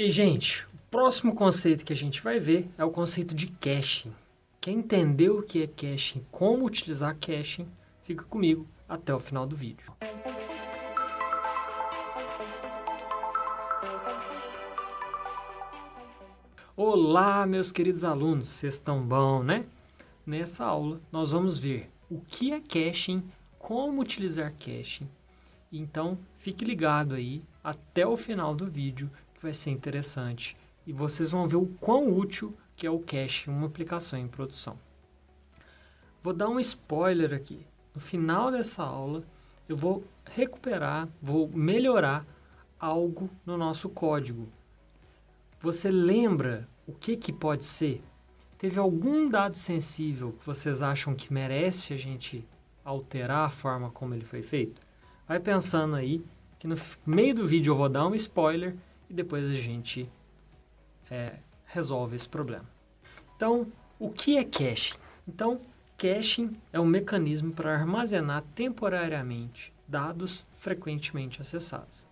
E, gente, o próximo conceito que a gente vai ver é o conceito de caching. Quer entender o que é caching, como utilizar caching, fica comigo até o final do vídeo. Olá, meus queridos alunos, vocês estão bom, né? Nessa aula, nós vamos ver o que é caching, como utilizar caching. Então, fique ligado aí até o final do vídeo, que vai ser interessante. E vocês vão ver o quão útil que é o caching, uma aplicação em produção. Vou dar um spoiler aqui. No final dessa aula, eu vou vou melhorar algo no nosso código. Você lembra o que pode ser? Teve algum dado sensível que vocês acham que merece a gente alterar a forma como ele foi feito? Vai pensando aí, que no meio do vídeo eu vou dar um spoiler e depois a gente resolve esse problema. Então, o que é caching? Então, caching é um mecanismo para armazenar temporariamente dados frequentemente acessados.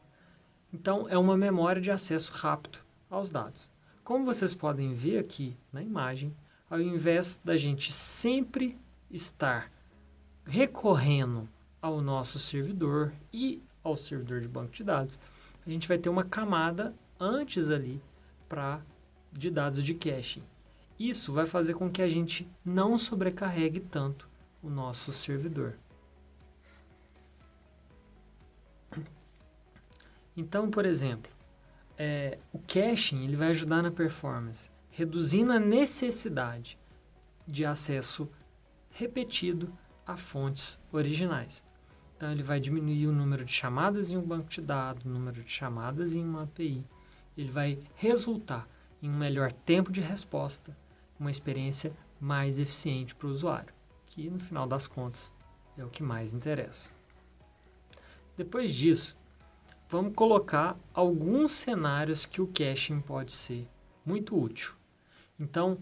Então, é uma memória de acesso rápido aos dados. Como vocês podem ver aqui na imagem, ao invés da gente sempre estar recorrendo ao nosso servidor e ao servidor de banco de dados, a gente vai ter uma camada antes ali de dados de caching. Isso vai fazer com que a gente não sobrecarregue tanto o nosso servidor. Então, por exemplo, o caching ele vai ajudar na performance, reduzindo a necessidade de acesso repetido a fontes originais. Então, ele vai diminuir o número de chamadas em um banco de dados, o número de chamadas em uma API. Ele vai resultar em um melhor tempo de resposta, uma experiência mais eficiente para o usuário, que no final das contas é o que mais interessa. Depois disso, vamos colocar alguns cenários que o caching pode ser muito útil. Então,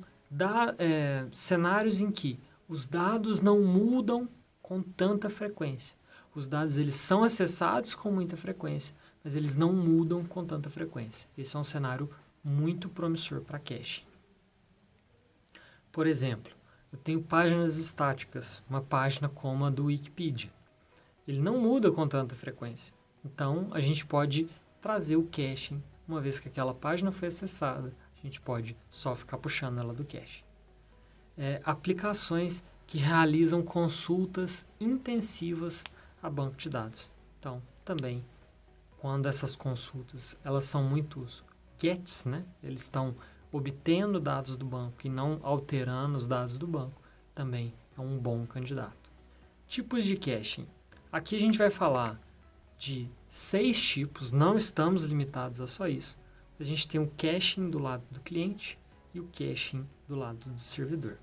cenários em que os dados não mudam com tanta frequência. Os dados eles são acessados com muita frequência, mas eles não mudam com tanta frequência. Esse é um cenário muito promissor para caching. Por exemplo, eu tenho páginas estáticas, uma página como a do Wikipedia. Ele não muda com tanta frequência. Então, a gente pode trazer o caching, uma vez que aquela página foi acessada, a gente pode só ficar puxando ela do cache. Aplicações que realizam consultas intensivas a banco de dados. Então, também, quando essas consultas elas são muito gets, né? Eles estão obtendo dados do banco e não alterando os dados do banco, também é um bom candidato. Tipos de caching. Aqui a gente vai falar de 6 tipos, não estamos limitados a só isso. A gente tem o caching do lado do cliente e o caching do lado do servidor.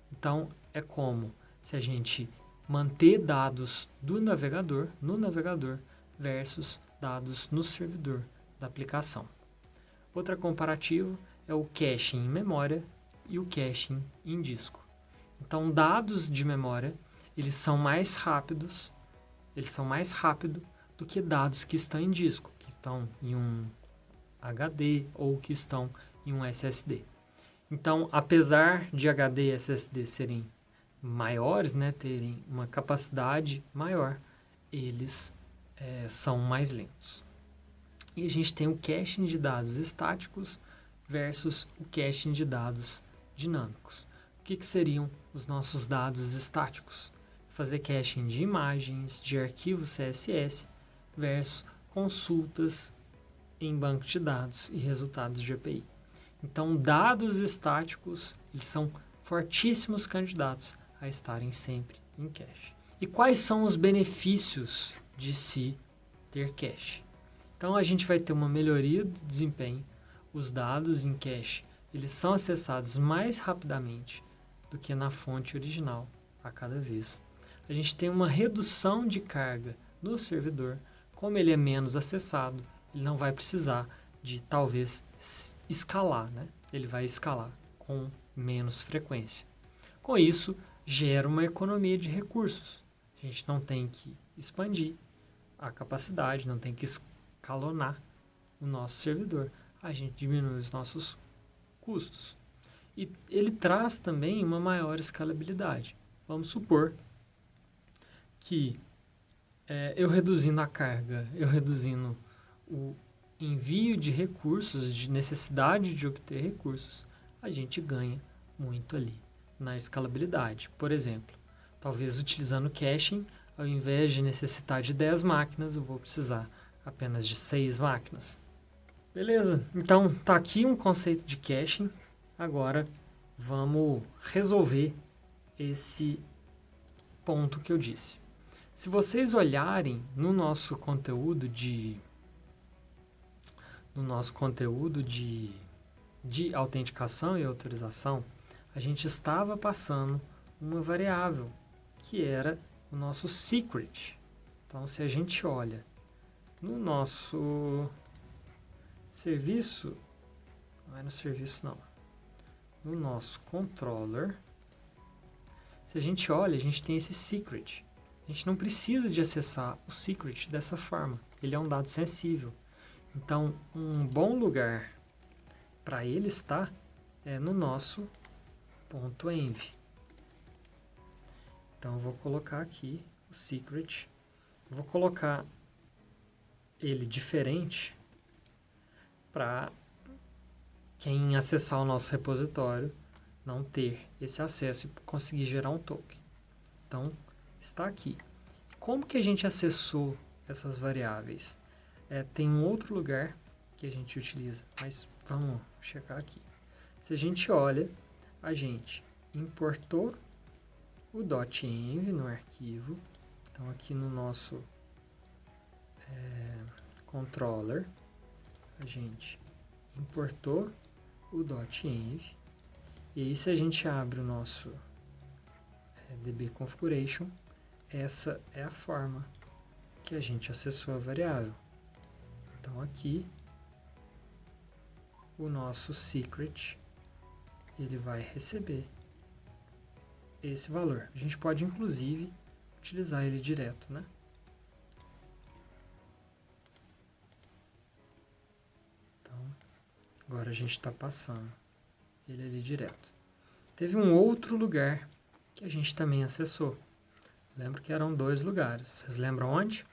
Então, é como se a gente manter dados no navegador, versus dados no servidor da aplicação. Outra comparativa é o caching em memória e o caching em disco. Então, dados de memória, eles são mais rápidos do que dados que estão em disco, que estão em um HD ou que estão em um SSD. Então, apesar de HD e SSD serem maiores, né, terem uma capacidade maior, eles são mais lentos. E a gente tem o caching de dados estáticos versus o caching de dados dinâmicos. O que seriam os nossos dados estáticos? Fazer caching de imagens, de arquivos CSS, versus consultas em banco de dados e resultados de API. Então, dados estáticos, eles são fortíssimos candidatos a estarem sempre em cache. E quais são os benefícios de se ter cache? Então, a gente vai ter uma melhoria do desempenho. Os dados em cache, eles são acessados mais rapidamente do que na fonte original a cada vez. A gente tem uma redução de carga no servidor. Como ele é menos acessado, ele não vai precisar de, talvez, escalar, né? Ele vai escalar com menos frequência. Com isso, gera uma economia de recursos. A gente não tem que expandir a capacidade, não tem que escalonar o nosso servidor. a gente diminui os nossos custos. E ele traz também uma maior escalabilidade. Vamos supor que eu reduzindo a carga, eu reduzindo o envio de recursos, de necessidade de obter recursos, a gente ganha muito ali na escalabilidade. Por exemplo, talvez utilizando caching, ao invés de necessitar de 10 máquinas, eu vou precisar apenas de 6 máquinas. Beleza, então tá aqui um conceito de caching. Agora vamos resolver esse ponto que eu disse. Se vocês olharem no nosso conteúdo de autenticação e autorização, a gente estava passando uma variável que era o nosso secret. Então, se a gente olha no nosso serviço, não é no serviço não, no nosso controller, se a gente olha, a gente tem esse secret. A gente não precisa de acessar o secret dessa forma. Ele é um dado sensível. Então, um bom lugar para ele estar é no nosso .env. Então, eu vou colocar aqui o secret. Vou colocar ele diferente para quem acessar o nosso repositório não ter esse acesso e conseguir gerar um token. Então, está aqui. Como que a gente acessou essas variáveis? Tem um outro lugar que a gente utiliza, mas vamos checar aqui. Se a gente olha, a gente importou o .env no arquivo. Então, aqui no nosso controller, a gente importou o .env. E aí, se a gente abre o nosso DB Configuration, essa é a forma que a gente acessou a variável. Então, aqui, o nosso secret, ele vai receber esse valor. A gente pode, inclusive, utilizar ele direto, né? Então, agora a gente está passando ele ali direto. Teve um outro lugar que a gente também acessou. Lembro que eram 2 lugares. Vocês lembram onde?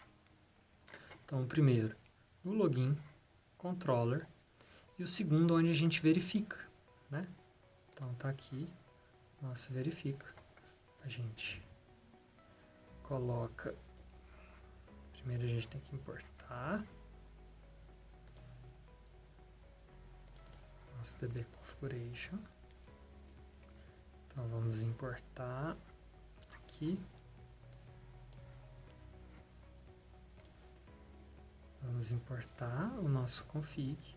Então, o primeiro, no login, controller, e o segundo, onde a gente verifica, né? Então, tá aqui, nosso verifica. A gente coloca... Primeiro, a gente tem que importar nosso DB Configuration. Então, vamos importar aqui. Vamos importar o nosso config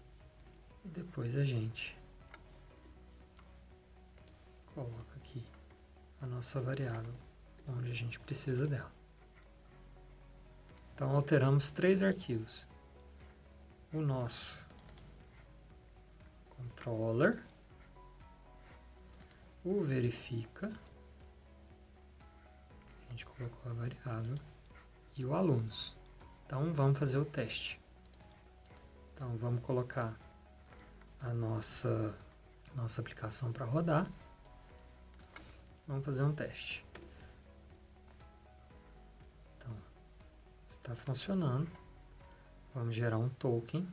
e depois a gente coloca aqui a nossa variável onde a gente precisa dela. Então, alteramos 3 arquivos. O nosso controller, o verifica, a gente colocou a variável, e o alunos. Então, vamos fazer o teste. Então, vamos colocar a nossa aplicação para rodar. Vamos fazer um teste. Então, está funcionando. Vamos gerar um token.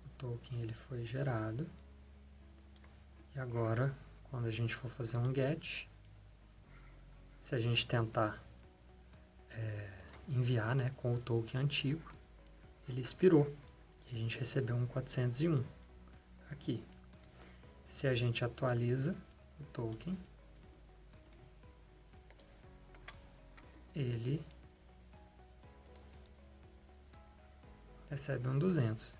O token ele foi gerado. E agora, quando a gente for fazer um get, se a gente tentar enviar, né, com o token antigo, ele expirou. E a gente recebeu um 401 aqui. Se a gente atualiza o token, ele recebe um 200.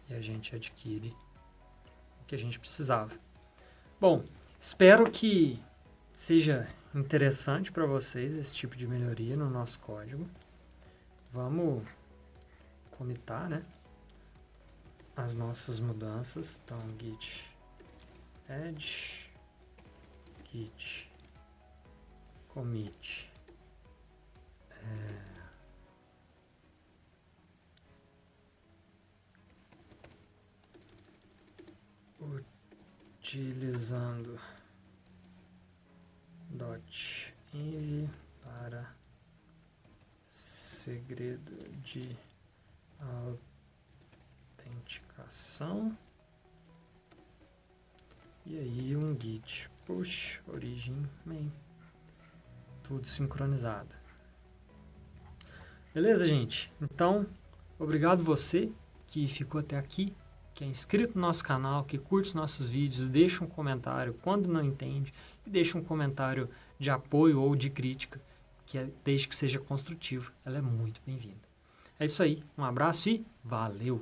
E a gente adquire o que a gente precisava. Bom, espero que seja interessante para vocês esse tipo de melhoria no nosso código. Vamos commitar, né, as nossas mudanças. Então, git add, git commit Utilizando .env para segredo de autenticação. E aí um git push origin main. Tudo sincronizado. Beleza, gente? Então, obrigado você que ficou até aqui, que é inscrito no nosso canal, que curte os nossos vídeos, deixa um comentário quando não entende e deixa um comentário de apoio ou de crítica, desde que seja construtivo, ela é muito bem-vinda. É isso aí, um abraço e valeu!